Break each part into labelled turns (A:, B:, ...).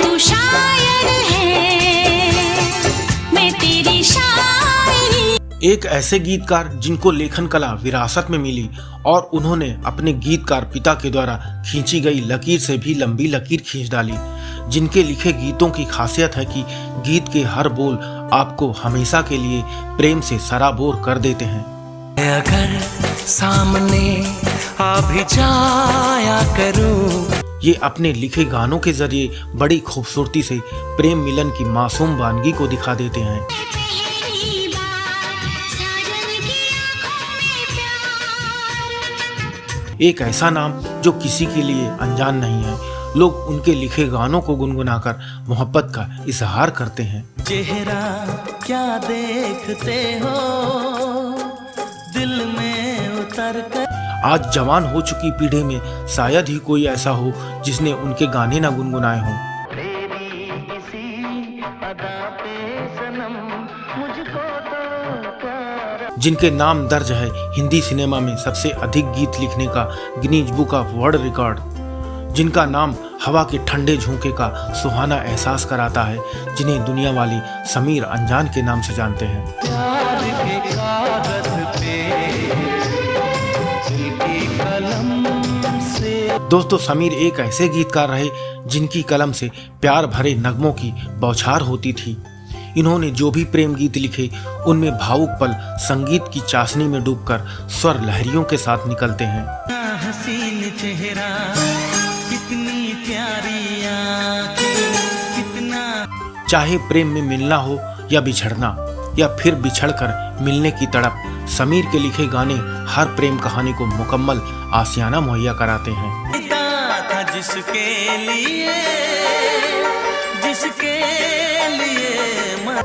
A: तू शायर है, मैं तेरी शायरी।
B: एक ऐसे गीतकार जिनको लेखन कला विरासत में मिली और उन्होंने अपने गीतकार पिता के द्वारा खींची गई लकीर से भी लंबी लकीर खींच डाली, जिनके लिखे गीतों की खासियत है कि गीत के हर बोल आपको हमेशा के लिए प्रेम से सराबोर कर देते हैं।
C: अगर सामने आ भी जाया करूं,
B: ये अपने लिखे गानों के जरिए बड़ी खूबसूरती से प्रेम मिलन की मासूम वानगी को दिखा देते हैं। एक ऐसा नाम जो किसी के लिए अनजान नहीं है, लोग उनके लिखे गानों को गुनगुनाकर मोहब्बत का इजहार करते हैं।
C: चेहरा क्या देखते हो, दिल में उतर कर।
B: आज जवान हो चुकी पीढ़ी में शायद ही कोई ऐसा हो जिसने उनके गाने ना गुनगुनाए हों। जिनके नाम दर्ज है हिंदी सिनेमा में सबसे अधिक गीत लिखने का Guinness book of world record, जिनका नाम हवा के ठंडे झोंके का सुहाना एहसास कराता है, जिन्हें दुनिया वाले समीर अंजान के नाम से जानते हैं। दोस्तों, समीर एक ऐसे गीतकार रहे जिनकी कलम से प्यार भरे नगमों की बौछार होती थी। इन्होंने जो भी प्रेम गीत लिखे उनमें भावुक पल संगीत की चाशनी में डूबकर स्वर लहरियों के साथ निकलते हैं।
C: हसीन चेहरा, कितनी प्यारी आँखें, कितना।
B: चाहे प्रेम में मिलना हो या बिछड़ना या फिर बिछड़कर मिलने की तड़प, समीर के लिखे गाने हर प्रेम कहानी को मुकम्मल आशियाना मुहैया कराते हैं।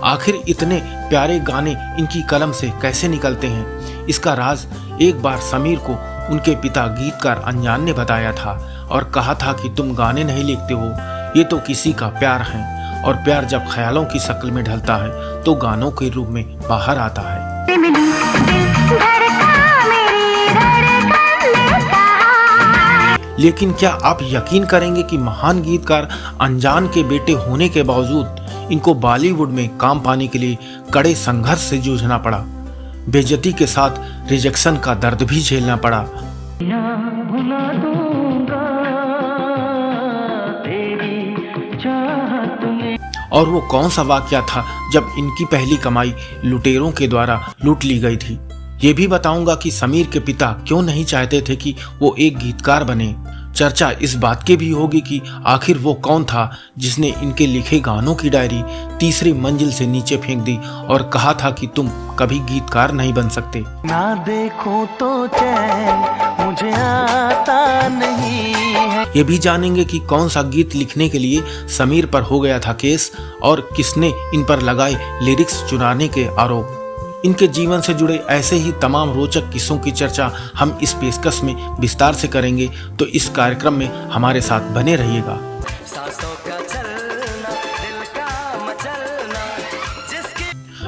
B: आखिर इतने प्यारे गाने इनकी कलम से कैसे निकलते हैं, इसका राज एक बार समीर को उनके पिता गीतकार अंजान ने बताया था और कहा था कि तुम गाने नहीं लिखते हो, ये तो किसी का प्यार है, और प्यार जब ख्यालों की शक्ल में ढलता है तो गानों के रूप में बाहर आता है। लेकिन क्या आप यकीन करेंगे कि महान गीतकार अंजान के बेटे होने के बावजूद इनको बॉलीवुड में काम पाने के लिए कड़े संघर्ष से जूझना पड़ा, बेइज्जती के साथ रिजेक्शन का दर्द भी झेलना पड़ा। और वो कौन सा वाकया था जब इनकी पहली कमाई लुटेरों के द्वारा लूट ली गई थी। ये भी बताऊंगा कि समीर के पिता क्यों नहीं चाहते थे कि वो एक गीतकार बने। चर्चा इस बात की भी होगी कि आखिर वो कौन था जिसने इनके लिखे गानों की डायरी तीसरी मंजिल से नीचे फेंक दी और कहा था कि तुम कभी गीतकार नहीं बन सकते।
C: ना देखो तो चैन मुझे आता नहीं है।
B: ये भी जानेंगे कि कौन सा गीत लिखने के लिए समीर पर हो गया था केस और किसने इन पर लगाए लिरिक्स चुराने के आरोप। इनके जीवन से जुड़े ऐसे ही तमाम रोचक किस्सों की चर्चा हम इस पेशकश में विस्तार से करेंगे, तो इस कार्यक्रम में हमारे साथ बने रहिएगा।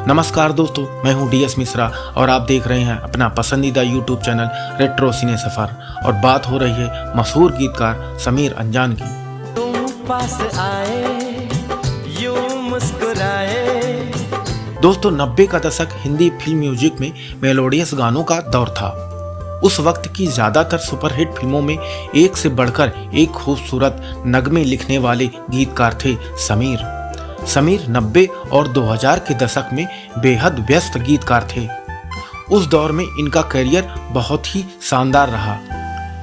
B: नमस्कार दोस्तों, मैं हूं DS मिश्रा और आप देख रहे हैं अपना पसंदीदा YouTube चैनल रेट्रो सिने सफर, और बात हो रही है मशहूर गीतकार समीर अंजान की।
C: तुम पास आए, यूं मुस्कुराए।
B: दोस्तों, 90 का दशक हिंदी फिल्म म्यूजिक में मेलोडियस गानों का दौर था। उस वक्त की ज्यादातर सुपरहिट फिल्मों में एक से बढ़कर एक खूबसूरत नगमे लिखने वाले गीतकार थे समीर। समीर 90 और 2000 के दशक में बेहद व्यस्त गीतकार थे। उस दौर में इनका करियर बहुत ही शानदार रहा।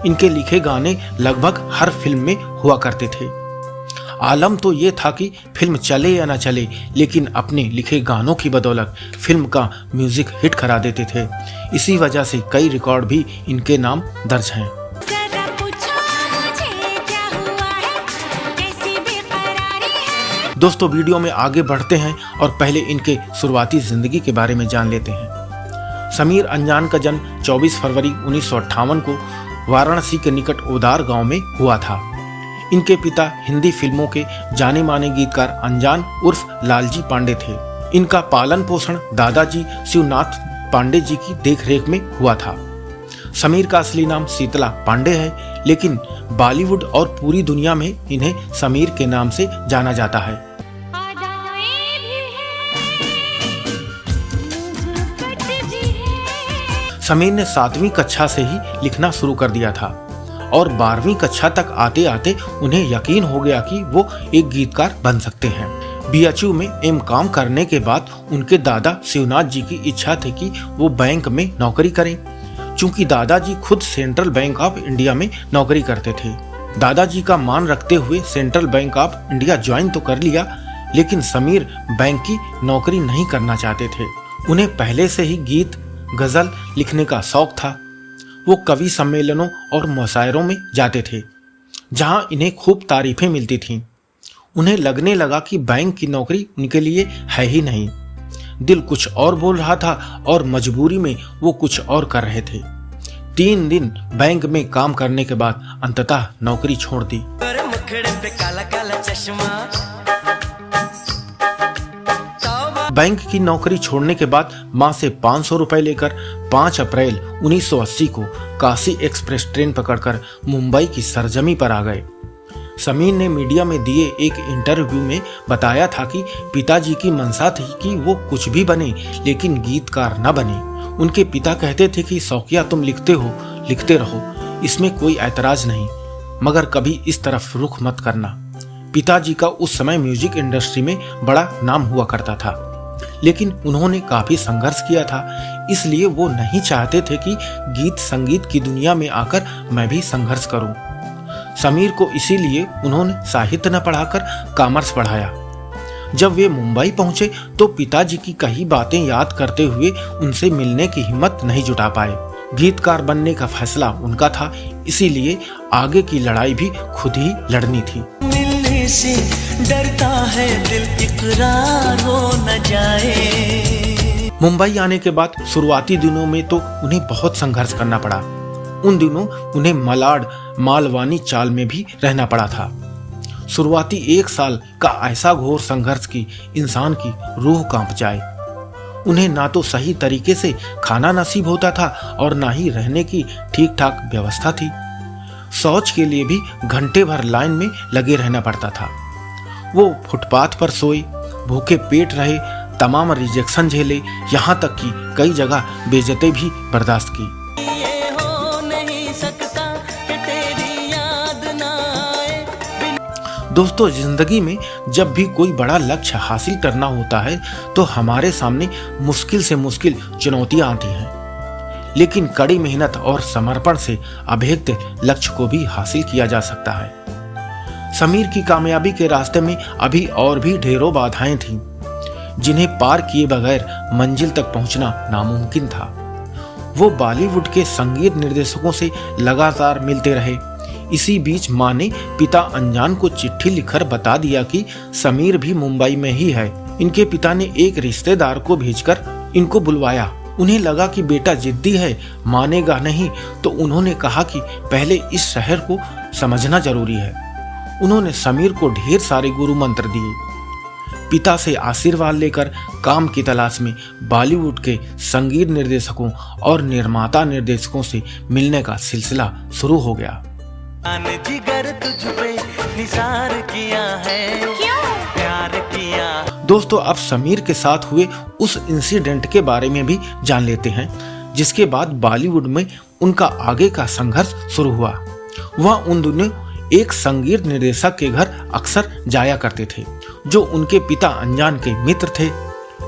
B: इनके लिखे गाने लगभग हर फिल्म में हुआ करते थे। आलम तो ये था कि फिल्म चले या ना चले, लेकिन अपने लिखे गानों की बदौलत फिल्म का म्यूजिक हिट करा देते थे। इसी वजह से कई रिकॉर्ड भी इनके नाम दर्ज हैं। दोस्तों, वीडियो में आगे बढ़ते हैं और पहले इनके शुरुआती जिंदगी के बारे में जान लेते हैं। समीर अंजान का जन्म 24 फरवरी 1958 को वाराणसी के निकट ओदार गांव में हुआ था। इनके पिता हिंदी फिल्मों के जाने माने गीतकार अंजान उर्फ लालजी पांडे थे। इनका पालन पोषण दादाजी शिवनाथ पांडे जी की देखरेख में हुआ था। समीर का असली नाम शीतला पांडे है, लेकिन बॉलीवुड और पूरी दुनिया में इन्हें समीर के नाम से जाना जाता है।
A: अदाएं भी हैं, मोहब्बत भी है।
B: समीर ने 7वीं कक्षा से ही लिखना शुरू कर दिया था और 12वीं कक्षा तक आते आते उन्हें यकीन हो गया कि वो एक गीतकार बन सकते हैं। बीएचयू में एम.कॉम करने के बाद उनके दादा शिवनाथ जी की इच्छा थी कि वो बैंक में नौकरी करें। चूंकि दादाजी खुद सेंट्रल बैंक ऑफ इंडिया में नौकरी करते थे, दादाजी का मान रखते हुए central bank of India join तो कर लिया, लेकिन समीर बैंक की नौकरी नहीं करना चाहते थे। उन्हें पहले से ही गीत गजल लिखने का शौक था। वो कवि सम्मेलनों और मुशायरों में जाते थे, जहां इन्हें खूब तारीफें मिलती थीं। उन्हें लगने लगा कि बैंक की नौकरी उनके लिए है ही नहीं। दिल कुछ और बोल रहा था और मजबूरी में वो कुछ और कर रहे थे। 3 दिन बैंक में काम करने के बाद अंततः नौकरी छोड़ दी।
C: मुखड़े पे काला काला चश्मा।
B: बैंक की नौकरी छोड़ने के बाद मां से 500 रुपए लेकर 5 अप्रैल 1980 को काशी एक्सप्रेस ट्रेन पकड़कर मुंबई की सरजमी पर आ गए। समीर ने मीडिया में दिए एक इंटरव्यू में बताया था कि पिताजी की मंशा थी कि वो कुछ भी बने, लेकिन गीतकार न बने। उनके पिता कहते थे कि शौकिया तुम लिखते हो, लिखते रहो, इसमें कोई ऐतराज नहीं, मगर कभी इस तरफ रुख मत करना। पिताजी का उस समय म्यूजिक इंडस्ट्री में बड़ा नाम हुआ करता था, लेकिन उन्होंने काफी संघर्ष किया था, इसलिए वो नहीं चाहते थे कि गीत संगीत की दुनिया में आकर मैं भी संघर्ष करूं। समीर को इसीलिए उन्होंने साहित्य न पढ़ाकर कॉमर्स पढ़ाया। जब वे मुंबई पहुंचे तो पिताजी की कही बातें याद करते हुए उनसे मिलने की हिम्मत नहीं जुटा पाए। गीतकार बनने का फैसला उनका था, इसीलिए आगे की लड़ाई भी खुद ही लड़नी थी।
C: मिलने से डरता है दिल, इकरार हो न जाए।
B: मुंबई आने के बाद शुरुआती दिनों में तो उन्हें बहुत संघर्ष करना पड़ा। उन दिनों उन्हें मलाड मालवानी चाल में भी रहना पड़ा था। शुरुआती 1 साल का ऐसा घोर संघर्ष की इंसान की रूह कांप जाए। उन्हें ना तो सही तरीके से खाना नसीब होता था और ना ही रहने की ठीक ठाक व्यवस्था थी। शौच के लिए भी घंटे भर लाइन में लगे रहना पड़ता था। वो फुटपाथ पर सोए, भूखे पेट रहे, तमाम रिजेक्शन झेले, यहाँ तक कि कई जगह बेइज्जती भी बर्दाश्त की। दोस्तों, जिंदगी में जब भी कोई बड़ा लक्ष्य हासिल करना होता है तो हमारे सामने मुश्किल से मुश्किल चुनौतियां आती हैं, लेकिन कड़ी मेहनत और समर्पण से अभेद्य लक्ष्य को भी हासिल किया जा सकता है। समीर की कामयाबी के रास्ते में अभी और भी ढेरों बाधाएं थीं, जिन्हें पार किए बगैर मंजिल तक पहुंचना नामुमकिन था। वो बॉलीवुड के संगीत निर्देशकों से लगातार मिलते रहे। इसी बीच मां ने पिता अनजान को चिट्ठी लिखकर बता दिया कि समीर भी मुंबई में ही है। इनके पिता ने एक रिश्तेदार को भेजकर इनको बुलवाया। उन्हें लगा कि बेटा जिद्दी है, मानेगा नहीं, तो उन्होंने कहा कि पहले इस शहर को समझना जरूरी है। उन्होंने समीर को ढेर सारे गुरु मंत्र दिए। पिता से आशीर्वाद लेकर काम की तलाश में बॉलीवुड के संगीत निर्देशकों और निर्माता निर्देशकों से मिलने का सिलसिला शुरू हो गया।
C: जिगर तुझ पे निसार किया है,
A: क्यों?
C: प्यार किया।
B: दोस्तों, अब समीर के साथ हुए उस इंसिडेंट के बारे में भी जान लेते हैं, जिसके बाद बॉलीवुड में उनका आगे का संघर्ष शुरू हुआ। वह उन दिनों एक संगीत निर्देशक के घर अक्सर जाया करते थे, जो उनके पिता अनजान के मित्र थे।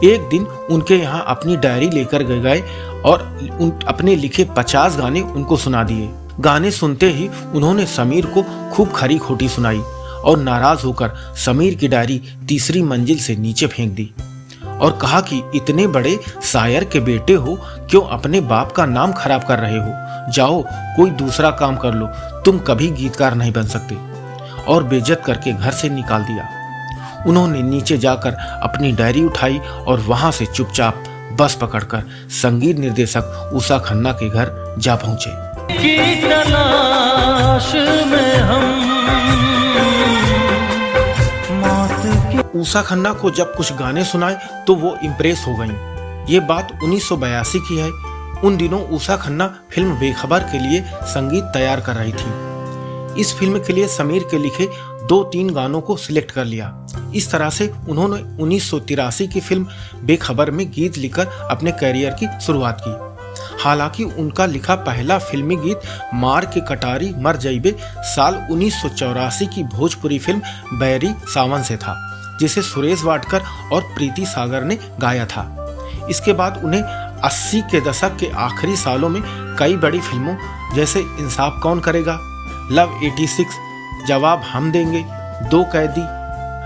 B: एक दिन उनके यहाँ अपनी डायरी लेकर गए और अपने लिखे 50 गाने उनको सुना दिए। गाने सुनते ही उन्होंने समीर को खूब खरी खोटी सुनाई और नाराज होकर समीर की डायरी 3री मंजिल से नीचे फेंक दी और कहा कि इतने बड़े शायर के बेटे हो, क्यों अपने बाप का नाम खराब कर रहे हो? जाओ कोई दूसरा काम कर लो, तुम कभी गीतकार नहीं बन सकते, और बेइज्जत करके घर से निकाल दिया। उन्होंने नीचे जाकर अपनी डायरी उठाई और वहां से चुपचाप बस पकड़कर संगीत निर्देशक उषा खन्ना के घर जा पहुंचे।
C: की तलाश में हम मौत की।
B: उषा खन्ना को जब कुछ गाने सुनाए तो वो इम्प्रेस हो गईं। ये बात 1982 की है। उन दिनों उषा खन्ना फिल्म बेखबर के लिए संगीत तैयार कर रही थी। इस फिल्म के लिए समीर के लिखे 2-3 गानों को सिलेक्ट कर लिया। इस तरह से उन्होंने 1983 की फिल्म बेखबर में गीत लिखकर अपने करियर की शुरुआत की। हालांकि उनका लिखा पहला फिल्मी गीत मार के कटारी मर जइबे साल 1984 की भोजपुरी फिल्म बैरी सावन से था, जिसे सुरेश वाडकर और प्रीति सागर ने गाया था। इसके बाद उन्हें 80 के दशक के आखिरी सालों में कई बड़ी फिल्मों जैसे इंसाफ कौन करेगा, लव 86, जवाब हम देंगे, दो कैदी,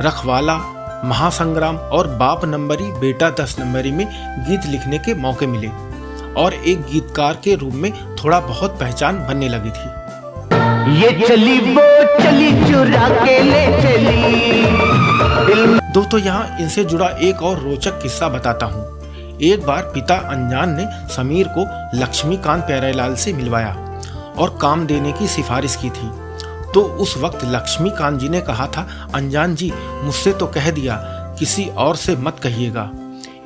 B: रखवाला, महासंग्राम और बाप नंबरी बेटा 10 नंबरी में गीत लिखने के मौके मिले और एक गीतकार के रूप में थोड़ा बहुत पहचान बनने लगी थी।
C: ये चली वो चली चुरा के ले चली।
B: दोस्तों यहाँ इनसे जुड़ा एक और रोचक किस्सा बताता हूँ। एक बार पिता अनजान ने समीर को लक्ष्मीकांत प्यारेलाल से मिलवाया और काम देने की सिफारिश की थी। तो उस वक्त लक्ष्मीकांत जी ने कहा था, अनजान जी मुझसे तो कह दिया, किसी और से मत कहिएगा।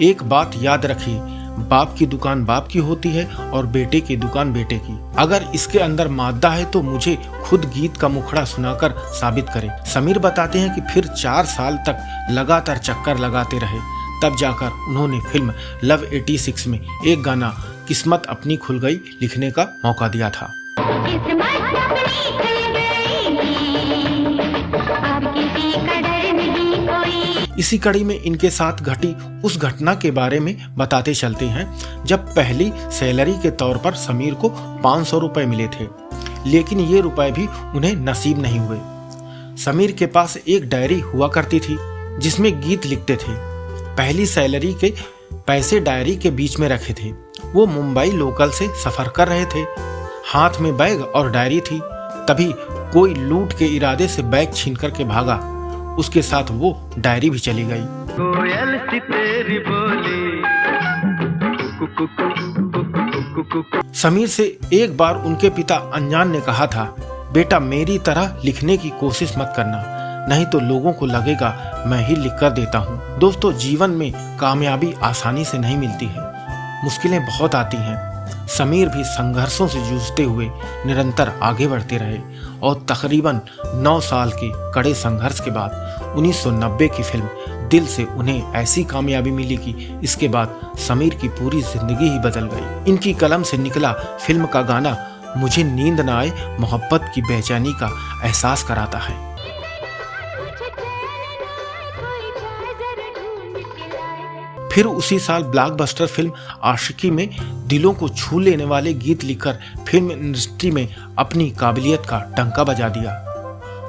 B: एक बात याद रखिए, बाप की दुकान बाप की होती है और बेटे की दुकान बेटे की। अगर इसके अंदर मादा है तो मुझे खुद गीत का मुखड़ा सुनाकर साबित करे। समीर बताते हैं कि फिर 4 साल तक लगातार चक्कर लगाते रहे, तब जाकर उन्होंने फिल्म लव 86 में एक गाना किस्मत अपनी खुल गई लिखने का मौका दिया था। इसी कड़ी में इनके साथ घटी उस घटना के बारे में बताते चलते हैं, जब पहली सैलरी के तौर पर समीर को 500 रुपए मिले थे, लेकिन ये रुपए भी उन्हें नसीब नहीं हुए। समीर के पास एक डायरी हुआ करती थी जिसमें गीत लिखते थे। पहली सैलरी के पैसे डायरी के बीच में रखे थे। वो मुंबई लोकल से सफर कर रहे थे, हाथ में बैग और डायरी थी। तभी कोई लूट के इरादे से बैग छीन करके भागा, उसके साथ वो डायरी भी चली गई।
C: कोयल सी तेरी बोली,
B: समीर से एक बार उनके पिता अनजान ने कहा था, बेटा मेरी तरह लिखने की कोशिश मत करना, नहीं तो लोगों को लगेगा मैं ही लिख कर देता हूँ। दोस्तों जीवन में कामयाबी आसानी से नहीं मिलती है, मुश्किलें बहुत आती हैं। समीर भी संघर्षों से जूझते हुए निरंतर आगे बढ़ते रहे और तकरीबन 9 साल के कड़े संघर्ष के बाद 1990 की फिल्म दिल से उन्हें ऐसी कामयाबी मिली कि इसके बाद समीर की पूरी जिंदगी ही बदल गई। इनकी कलम से निकला फिल्म का गाना मुझे नींद न आए मोहब्बत की बेचैनी का एहसास कराता है। फिर उसी साल ब्लॉकबस्टर फिल्म आशिकी में दिलों को छू लेने वाले गीत लिखकर फिल्म इंडस्ट्री में अपनी काबिलियत का डंका बजा दिया।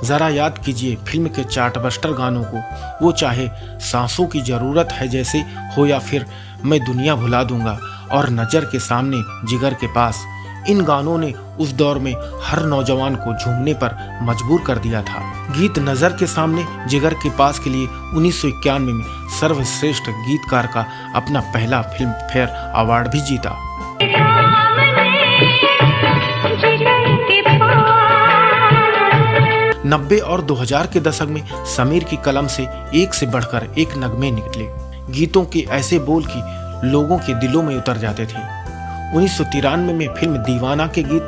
B: जरा याद कीजिए फिल्म के चार्टबस्टर गानों को, वो चाहे सांसों की जरूरत है जैसे हो या फिर मैं दुनिया भुला दूंगा और नजर के सामने जिगर के पास। इन गानों ने उस दौर में हर नौजवान को झूमने पर मजबूर कर दिया था। गीत नजर के सामने जिगर के पास के लिए 1991 में सर्वश्रेष्ठ गीतकार का अपना पहला फिल्म फेयर अवार्ड भी जीता। 90 और 2000 के दशक में समीर की कलम से एक से बढ़कर एक नगमे निकले, गीतों के ऐसे बोल कि लोगों के दिलों में उतर जाते थे। 1993 में फिल्म दीवाना के गीत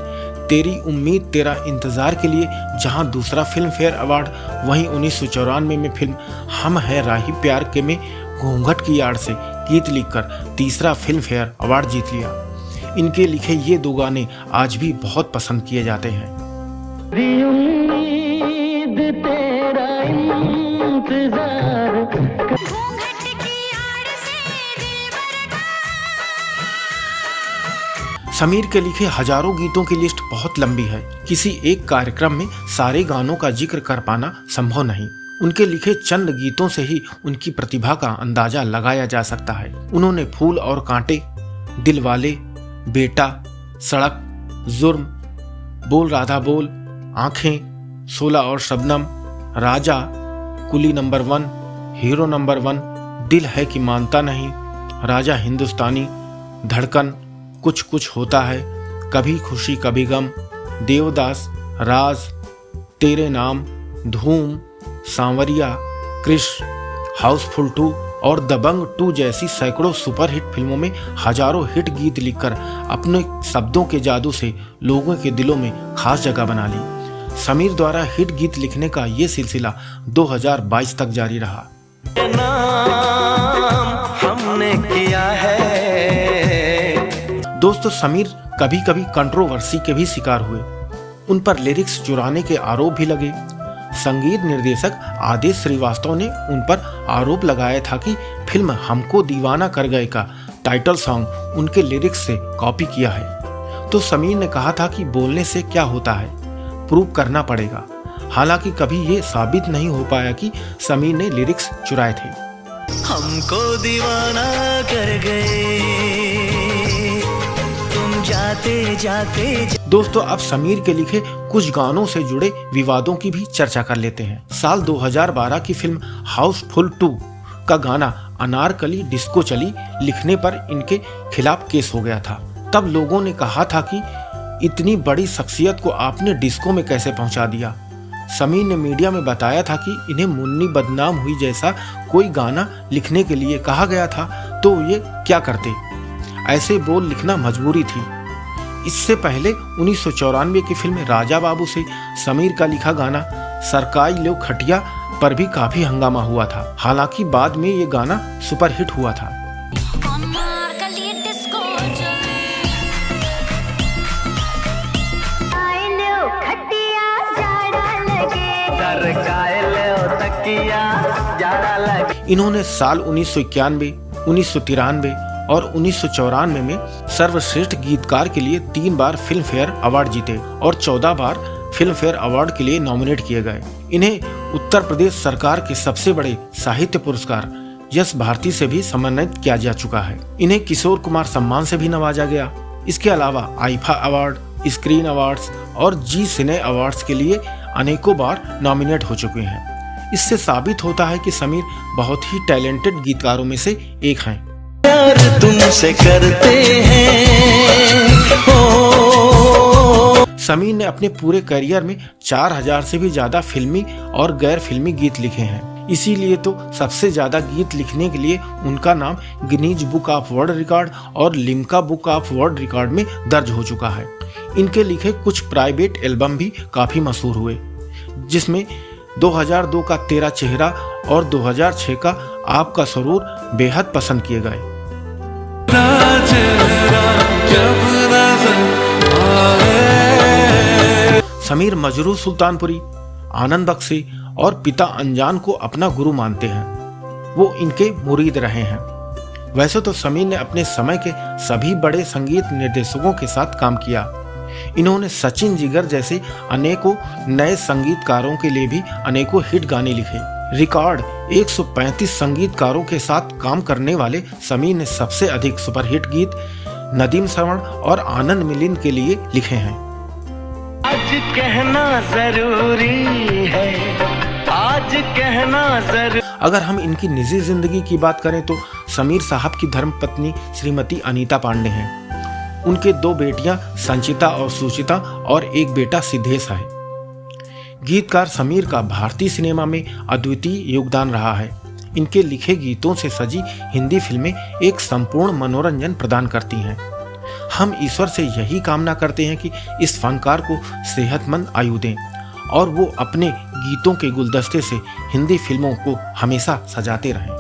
B: तेरी उम्मीद तेरा इंतजार के लिए जहां दूसरा फिल्म फेयर अवार्ड, वहीं 1994 में फिल्म हम है राही प्यार के में घूंघट की आड़ से गीत लिखकर तीसरा फिल्म फेयर अवार्ड जीत लिया। इनके लिखे ये 2 गाने आज भी बहुत पसंद किए जाते हैं।
C: तेरा इंतजार
B: समीर के लिखे हजारों गीतों की लिस्ट बहुत लंबी है, किसी एक कार्यक्रम में सारे गानों का जिक्र कर पाना संभव नहीं। उनके लिखे चंद गीतों से ही उनकी प्रतिभा का अंदाजा लगाया जा सकता है। उन्होंने फूल और कांटे, दिल वाले, बेटा, सड़क, जुर्म, बोल राधा बोल, आंखें, 16 और शबनम, राजा, कुली नंबर 1, हीरो नंबर 1, दिल है कि मानता नहीं, राजा हिंदुस्तानी, धड़कन, कुछ कुछ होता है, कभी खुशी कभी गम, देवदास, राज, तेरे नाम, धूम, सांवरिया, कृष, हाउसफुल 2, और दबंग 2 जैसी सैकड़ों सुपरहिट फिल्मों में हजारों हिट गीत लिखकर अपने शब्दों के जादू से लोगों के दिलों में खास जगह बना ली। समीर द्वारा हिट गीत लिखने का ये सिलसिला 2022 तक जारी रहा।
C: हमने किया है।
B: दोस्तों, समीर कभी कभी कंट्रोवर्सी के भी शिकार हुए। उन पर लिरिक्स चुराने के आरोप भी लगे। संगीत निर्देशक आदेश श्रीवास्तव ने उन पर आरोप लगाया था कि फिल्म हमको दीवाना कर गए का टाइटल सॉन्ग उनके लिरिक्स से कॉपी किया है। तो समीर ने कहा था कि बोलने से क्या होता है, प्रूव करना पड़ेगा। हालांकि कभी ये साबित नहीं हो पाया कि समीर ने लिरिक्स चुराए थे।
C: हमको दीवाना कर गए तुम जाते जाते।
B: दोस्तों, अब समीर के लिखे कुछ गानों से जुड़े विवादों की भी चर्चा कर लेते हैं। साल 2012 की फिल्म हाउसफुल 2 का गाना अनारकली डिस्को चली लिखने पर इनके खिलाफ केस हो गया था। तब लोगों ने कहा था कि इतनी बड़ी शख्सियत को आपने डिस्को में कैसे पहुंचा दिया। समीर ने मीडिया में बताया था कि इन्हें मुन्नी बदनाम हुई जैसा कोई गाना लिखने के लिए कहा गया था तो ये क्या करते। ऐसे बोल लिखना मजबूरी थी। इससे पहले 1994 की फिल्म राजा बाबू से समीर का लिखा गाना सरकाई लो खटिया पर भी काफी हंगामा हुआ था। हालांकि बाद में ये गाना सुपरहिट हुआ था। इन्होंने साल 1991, 1993 और 1994 में सर्वश्रेष्ठ गीतकार के लिए 3 बार फिल्म फेयर अवार्ड जीते और 14 बार फिल्म फेयर अवार्ड के लिए नॉमिनेट किए गए। इन्हें उत्तर प्रदेश सरकार के सबसे बड़े साहित्य पुरस्कार यश भारती से भी सम्मानित किया जा चुका है। इन्हें किशोर कुमार सम्मान से भी नवाजा गया। इसके अलावा आईफा अवार्ड, स्क्रीन अवार्ड्स और जी सिने अवार्ड्स के लिए अनेकों बार नॉमिनेट हो चुके हैं। इससे साबित होता है कि समीर बहुत ही टैलेंटेड गीतकारों में से एक हैं।
C: प्यार तुमसे करते हैं हो।
B: समीर ने अपने पूरे करियर में 4000 से भी ज्यादा फिल्मी और गैर फिल्मी गीत लिखे हैं। इसीलिए तो सबसे ज्यादा गीत लिखने के लिए उनका नाम Guinness book of world record और Limca book of world record में दर्ज हो चुका है। इनके लिखे कुछ प्राइवेट एल्बम भी काफी मशहूर हुए, जिसमें 2002 का तेरा चेहरा और 2006 का आपका सरूर बेहद पसंद किए गए। समीर मजरू सुल्तानपुरी, आनंद बख्शी और पिता अनजान को अपना गुरु मानते हैं। वो इनके मुरीद रहे हैं। वैसे तो समीर ने अपने समय के सभी बड़े संगीत निर्देशकों के साथ काम किया। इन्होंने सचिन जिगर जैसे अनेकों नए संगीतकारों के लिए भी अनेकों हिट गाने लिखे। रिकॉर्ड 135 संगीतकारों के साथ काम करने वाले समीर ने सबसे अधिक सुपरहिट गीत नदीम श्रवण और आनंद मिलिंद के लिए लिखे हैं।
C: आज कहना जरूरी है, आज कहना जरूरी।
B: अगर हम इनकी निजी जिंदगी की बात करें तो समीर साहब की धर्मपत्नी श्रीमती अनीता पांडे हैं। उनके 2 बेटियां संचिता और सुचिता और एक बेटा सिद्धेश है। गीतकार समीर का भारतीय सिनेमा में अद्वितीय योगदान रहा है। इनके लिखे गीतों से सजी हिंदी फिल्में एक संपूर्ण मनोरंजन प्रदान करती हैं। हम ईश्वर से यही कामना करते हैं कि इस फनकार को सेहतमंद आयु दें और वो अपने गीतों के गुलदस्ते से हिंदी फिल्मों को हमेशा सजाते रहें।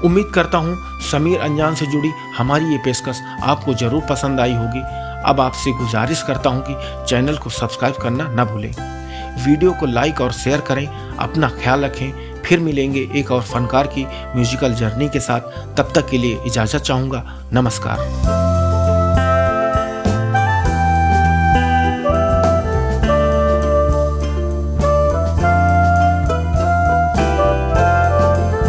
B: उम्मीद करता हूँ समीर अंजान से जुड़ी हमारी ये पेशकश आपको जरूर पसंद आई होगी। अब आपसे गुजारिश करता हूँ कि चैनल को सब्सक्राइब करना न भूलें, वीडियो को लाइक और शेयर करें। अपना ख्याल रखें। फिर मिलेंगे एक और फनकार की म्यूजिकल जर्नी के साथ। तब तक के लिए इजाज़त चाहूँगा। नमस्कार।